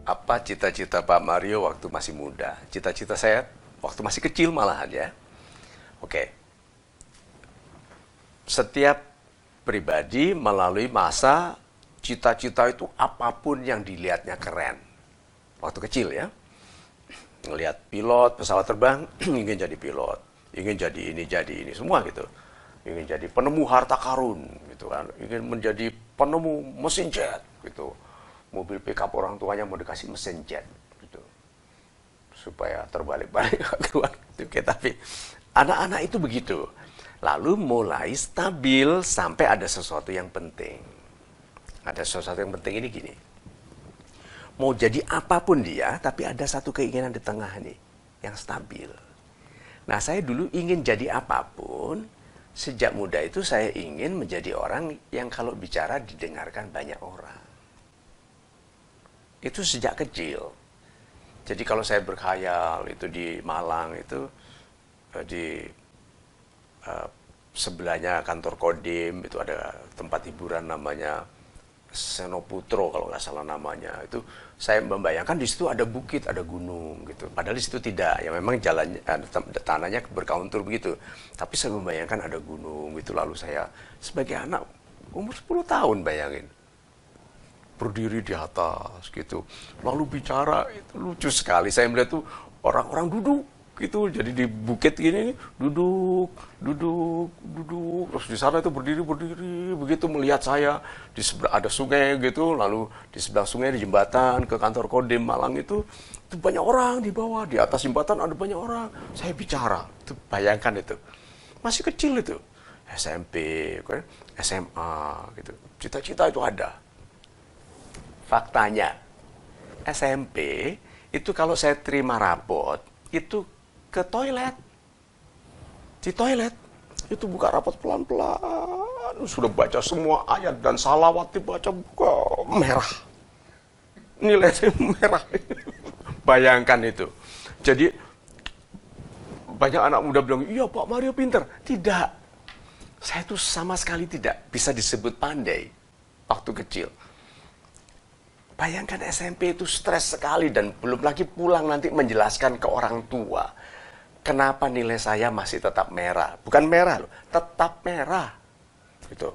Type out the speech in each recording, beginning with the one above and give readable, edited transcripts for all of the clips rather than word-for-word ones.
Apa cita-cita Pak Mario waktu masih muda? Cita-cita saya waktu masih kecil malahan ya. Oke, setiap pribadi melalui masa cita-cita itu apapun yang dilihatnya keren. Waktu kecil ya, ngelihat pilot pesawat terbang, ingin jadi pilot, ingin jadi ini semua gitu. Ingin jadi penemu harta karun gitu kan, ingin menjadi penemu mesin jet gitu. Mobil pickup orang tuanya mau dikasih mesin jet gitu. Supaya terbalik-balik keluar. Oke, tapi anak-anak itu begitu. Lalu mulai stabil sampai ada sesuatu yang penting. Ada sesuatu yang penting ini gini. Mau jadi apapun dia, tapi ada satu keinginan di tengah nih yang stabil. Nah, saya dulu ingin jadi apapun. Sejak muda itu saya ingin menjadi orang yang kalau bicara didengarkan banyak orang. Itu sejak kecil. Jadi kalau saya berkhayal itu di Malang itu di sebelahnya kantor Kodim itu ada tempat hiburan namanya Senoputro kalau nggak salah namanya. Itu saya membayangkan di situ ada bukit, ada gunung gitu. Padahal di situ tidak. Ya memang jalannya tanahnya berkauntur begitu. Tapi saya membayangkan ada gunung gitu. Lalu saya sebagai anak umur 10 tahun bayangin. Berdiri di atas gitu. Lalu bicara itu lucu sekali. Saya melihat tuh orang-orang duduk gitu, jadi di bukit gini duduk terus di sana itu berdiri begitu melihat saya di sebelah ada sungai gitu, lalu di sebelah sungai di jembatan ke kantor Kodim Malang itu banyak orang di bawah, di atas jembatan ada banyak orang. Saya bicara, itu bayangkan itu masih kecil itu SMP SMA gitu, cita-cita itu ada. Faktanya SMP itu kalau saya terima rapot itu ke toilet. Di toilet itu buka rapot pelan-pelan, sudah baca semua ayat dan salawat dibaca, buka merah. Nilai merah. Bayangkan itu. Jadi banyak anak muda bilang, "Iya, Pak Mario pinter." Tidak. Saya itu sama sekali tidak bisa disebut pandai waktu kecil. Bayangkan SMP itu stres sekali dan belum lagi pulang nanti menjelaskan ke orang tua. Kenapa nilai saya masih tetap merah? Bukan merah loh, tetap merah. Gitu.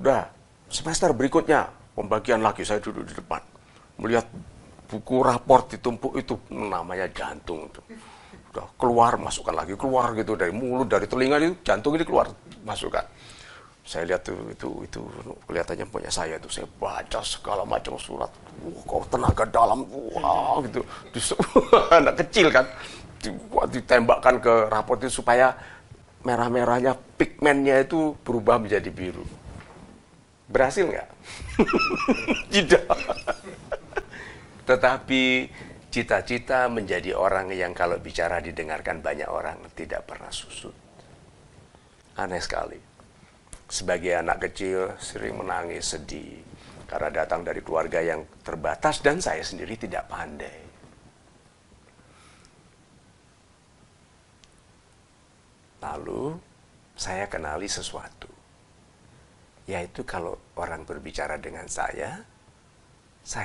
Udah, semester berikutnya, pembagian lagi saya duduk di depan. Melihat buku raport ditumpuk itu, namanya jantung. Udah, keluar, masukkan lagi, keluar gitu. Dari mulut, dari telinga itu, jantung ini keluar, masukkan. Saya lihat itu kelihatannya punya saya itu. Saya baca segala macam surat. Kok tenaga dalam, wah gitu. Anak kecil kan. Ditembakkan ke raport itu supaya merah-merahnya pigmennya itu berubah menjadi biru. Berhasil nggak? Tidak. Tetapi cita-cita menjadi orang yang kalau bicara didengarkan banyak orang tidak pernah susut. Aneh sekali. Sebagai anak kecil sering menangis sedih karena datang dari keluarga yang terbatas dan saya sendiri tidak pandai. Lalu saya kenali sesuatu, yaitu kalau orang berbicara dengan saya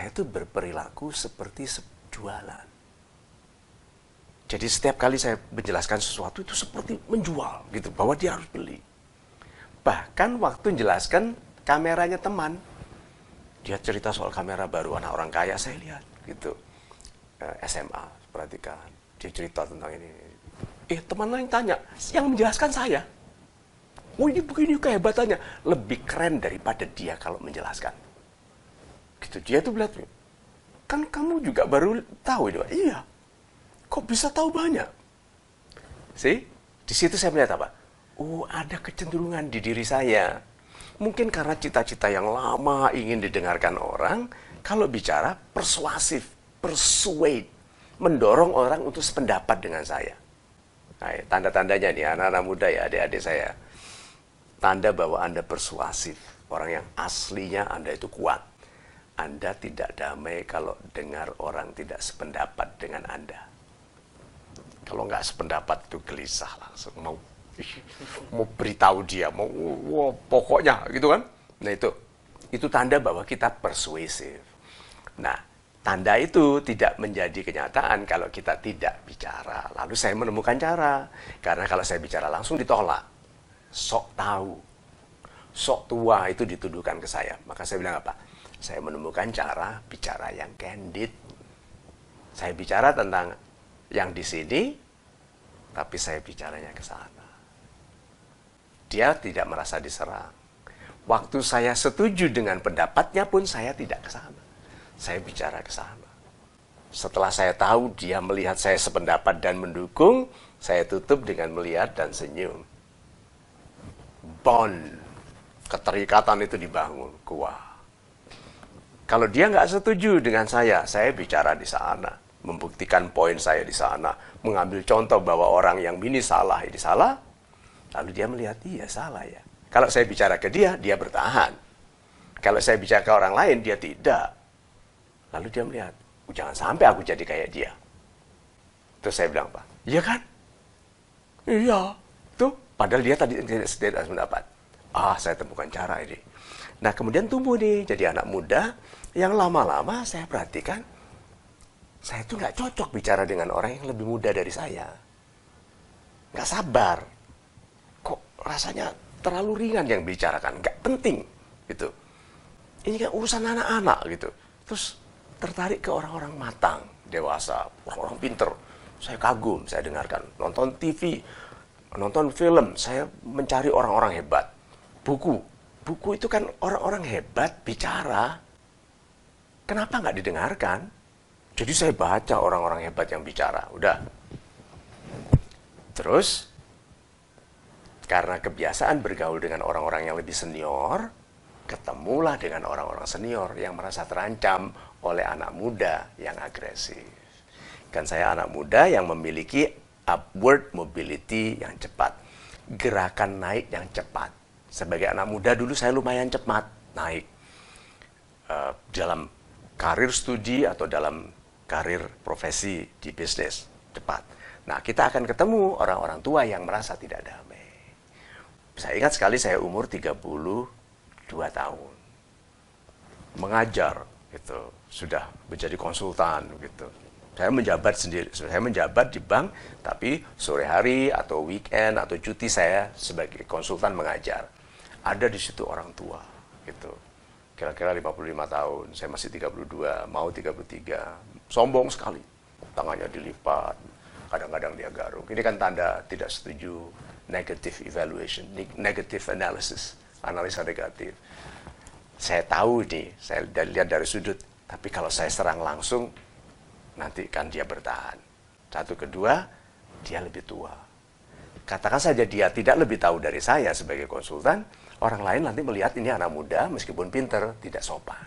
tuh berperilaku seperti jualan. Jadi setiap kali saya menjelaskan sesuatu itu seperti menjual gitu, bahwa dia harus beli. Bahkan waktu menjelaskan kameranya teman, dia cerita soal kamera baru anak orang kaya, saya lihat gitu. SMA, perhatikan, dia cerita tentang ini. Teman lain tanya, yang menjelaskan saya. Oh, ini begini kehebatannya. Lebih keren daripada dia kalau menjelaskan. Gitu, dia tuh bilang, kan kamu juga baru tahu itu. Iya. Kok bisa tahu banyak? Di situ saya melihat apa? Oh, ada kecenderungan di diri saya. Mungkin karena cita-cita yang lama ingin didengarkan orang, kalau bicara persuasif, persuade, mendorong orang untuk sependapat dengan saya. Nah, tanda-tandanya nih, anak-anak muda ya, adik-adik saya. Tanda bahwa Anda persuasif. Orang yang aslinya Anda itu kuat. Anda tidak damai kalau dengar orang tidak sependapat dengan Anda. Kalau nggak sependapat itu gelisah langsung. Mau beritahu dia, pokoknya gitu kan. Nah itu tanda bahwa kita persuasif. Nah, tanda itu tidak menjadi kenyataan kalau kita tidak bicara. Lalu saya menemukan cara. Karena kalau saya bicara langsung ditolak. Sok tahu. Sok tua itu dituduhkan ke saya. Maka saya bilang apa? Saya menemukan cara bicara yang candid. Saya bicara tentang yang di sini, tapi saya bicaranya ke sana. Dia tidak merasa diserang. Waktu saya setuju dengan pendapatnya pun saya tidak ke sana. Saya bicara ke sana. Setelah saya tahu dia melihat saya sependapat dan mendukung, saya tutup dengan melihat dan senyum. Bond, keterikatan itu dibangun, kuat. Kalau dia nggak setuju dengan saya bicara di sana, membuktikan poin saya di sana, mengambil contoh bahwa orang yang ini salah, lalu dia melihat, iya salah ya. Kalau saya bicara ke dia, dia bertahan. Kalau saya bicara ke orang lain, dia tidak. Lalu dia melihat, jangan sampai aku jadi kayak dia. Terus saya bilang, Pak, iya kan? Iya, tuh. Padahal dia tadi tidak mendapat. Saya temukan cara ini. Nah, kemudian tumbuh nih, jadi anak muda, yang lama-lama saya perhatikan, saya tuh nggak cocok bicara dengan orang yang lebih muda dari saya. Nggak sabar. Kok rasanya terlalu ringan yang bicarakan, nggak penting gitu. Ini kan urusan anak-anak gitu. Terus tertarik ke orang-orang matang, dewasa, orang-orang pinter. Saya kagum, saya dengarkan, nonton TV, nonton film, saya mencari orang-orang hebat. Buku itu kan orang-orang hebat bicara. Kenapa nggak didengarkan? Jadi saya baca orang-orang hebat yang bicara, udah. Terus karena kebiasaan bergaul dengan orang-orang yang lebih senior, ketemulah dengan orang-orang senior yang merasa terancam oleh anak muda yang agresif. Kan saya anak muda yang memiliki upward mobility yang cepat. Gerakan naik yang cepat. Sebagai anak muda dulu saya lumayan cepat naik. Dalam karir studi atau dalam karir profesi di bisnis. Cepat. Nah, kita akan ketemu orang-orang tua yang merasa tidak damai. Saya ingat sekali saya umur 32 tahun. Mengajar gitu, sudah menjadi konsultan gitu. Saya menjabat sendiri, saya menjabat di bank, tapi sore hari atau weekend atau cuti saya sebagai konsultan mengajar. Ada di situ orang tua gitu. Kira-kira 55 tahun, saya masih 32, mau 33. Sombong sekali. Tangannya dilipat, kadang-kadang dia garuk. Ini kan tanda tidak setuju. Negative evaluation, negative analysis, analisa negatif. Saya tahu nih, saya lihat dari sudut, tapi kalau saya serang langsung, nanti kan dia bertahan. Satu, kedua, dia lebih tua. Katakan saja dia tidak lebih tahu dari saya sebagai konsultan, orang lain nanti melihat ini anak muda, meskipun pinter, tidak sopan.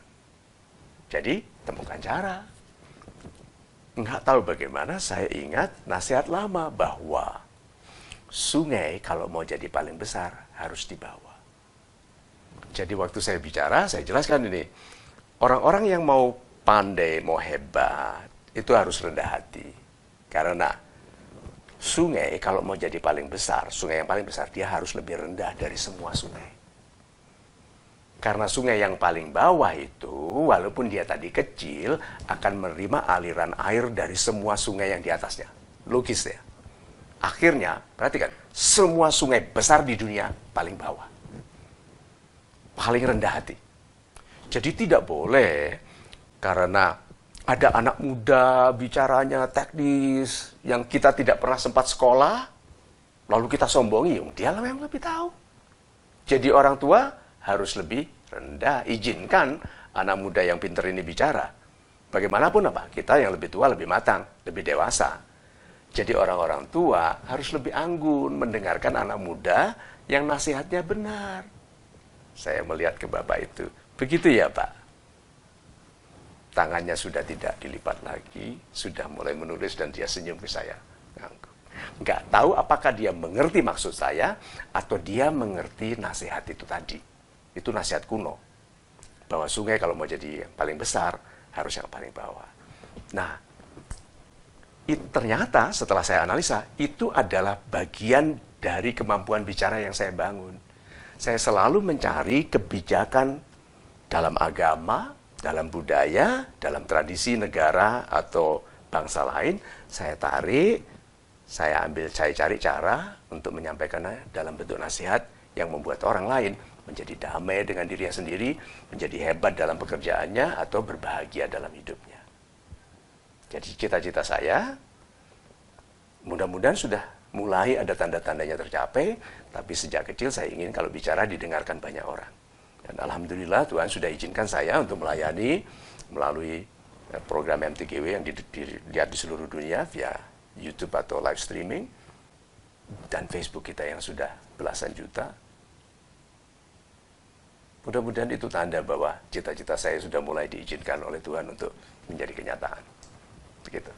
Jadi, temukan cara. Nggak tahu bagaimana, saya ingat nasihat lama bahwa sungai kalau mau jadi paling besar harus di bawah. Jadi waktu saya bicara, saya jelaskan ini. Orang-orang yang mau pandai, mau hebat, itu harus rendah hati. Karena sungai kalau mau jadi paling besar, sungai yang paling besar, dia harus lebih rendah dari semua sungai. Karena sungai yang paling bawah itu, walaupun dia tadi kecil, akan menerima aliran air dari semua sungai yang di atasnya. Logis ya. Akhirnya, perhatikan, semua sungai besar di dunia paling bawah. Paling rendah hati. Jadi tidak boleh, karena ada anak muda bicaranya teknis, yang kita tidak pernah sempat sekolah, lalu kita sombongi, dia lah yang lebih tahu. Jadi orang tua harus lebih rendah, izinkan anak muda yang pintar ini bicara. Bagaimanapun apa, kita yang lebih tua, lebih matang, lebih dewasa. Jadi orang-orang tua harus lebih anggun mendengarkan anak muda yang nasihatnya benar. Saya melihat ke Bapak itu. Begitu ya Pak? Tangannya sudah tidak dilipat lagi, sudah mulai menulis dan dia senyum ke saya. Nggak tahu apakah dia mengerti maksud saya atau dia mengerti nasihat itu tadi. Itu nasihat kuno. Bahwa sungai kalau mau jadi yang paling besar harus yang paling bawah. Nah, ternyata setelah saya analisa, itu adalah bagian dari kemampuan bicara yang saya bangun. Saya selalu mencari kebijakan dalam agama, dalam budaya, dalam tradisi negara atau bangsa lain, saya tarik, saya cari cara untuk menyampaikannya dalam bentuk nasihat yang membuat orang lain menjadi damai dengan dirinya sendiri, menjadi hebat dalam pekerjaannya, atau berbahagia dalam hidupnya. Jadi cita-cita saya, mudah-mudahan sudah mulai ada tanda-tandanya tercapai, tapi sejak kecil saya ingin kalau bicara didengarkan banyak orang. Dan Alhamdulillah Tuhan sudah izinkan saya untuk melayani melalui program MTGW yang dilihat di seluruh dunia via YouTube atau live streaming, dan Facebook kita yang sudah belasan juta. Mudah-mudahan itu tanda bahwa cita-cita saya sudah mulai diizinkan oleh Tuhan untuk menjadi kenyataan. Begitu.